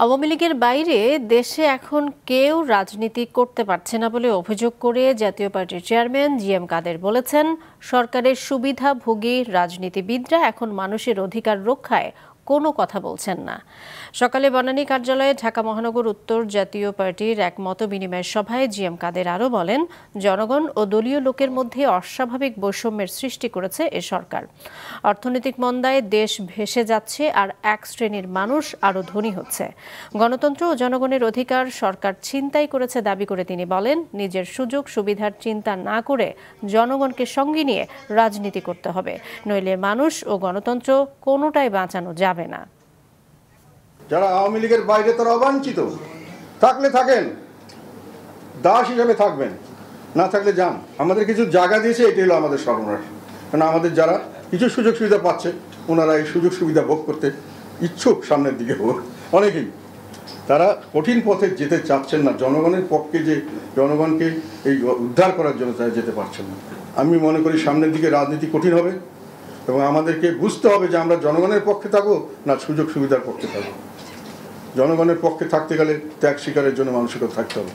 আওয়ামী লীগের বাইরে দেশে এখন কেউ রাজনীতি করতে পারছে না বলে অভিযোগ করে জাতীয় পার্টির চেয়ারম্যান জি.এম. কাদের বলেছেন, সরকারের সুবিধাভোগী রাজনীতিবিদরা এখন মানুষের অধিকার রক্ষায় কোনো কথা বলছেন না। সকালে বনানী কার্যালয়ে ঢাকা মহানগর উত্তর জাতীয় পার্টির এক মতবিনিময় সভায় জি.এম. কাদের আরও বলেন, জনগণ ও দলীয় লোকের মধ্যে অস্বাভাবিক বৈষম্যের সৃষ্টি করেছে এ সরকার। অর্থনৈতিক মন্দায় দেশ ভেসে যাচ্ছে আর এক শ্রেণীর মানুষ আরও ধনী হচ্ছে। গণতন্ত্র ও জনগণের অধিকার সরকার ছিনতাই করেছে দাবি করে তিনি বলেন, নিজের সুযোগ সুবিধার চিন্তা না করে জনগণকে সঙ্গে নিয়ে রাজনীতি করতে হবে, নইলে মানুষ ও গণতন্ত্র কোনোটাই বাঁচানো যাবে না। যারা আওয়ামী লীগের বাইরে তারা অবাঞ্ছিত, থাকলে থাকেন, দাস হিসেবে থাকবেন, না থাকলে যান। আমাদের কিছু জায়গা দিয়েছে, এটি হলো আমাদের সর্বনাশ। কারণ আমাদের যারা কিছু সুযোগ সুবিধা পাচ্ছে, ওনারা এই সুযোগ সুবিধা ভোগ করতে ইচ্ছুক, সামনের দিকে হোক অনেকেই, তারা কঠিন পথে যেতে চাচ্ছেন না। জনগণের পক্ষে যে জনগণকে এই উদ্ধার করার জন্য তারা যেতে পারছেন না। আমি মনে করি সামনের দিকে রাজনীতি কঠিন হবে এবং আমাদেরকে বুঝতে হবে যে আমরা জনগণের পক্ষে থাকবো না সুযোগ সুবিধার পক্ষে থাকবো। জনগণের পক্ষে থাকতে গেলে ত্যাগ স্বীকারের জন্য মানুষকে থাকতে হবে।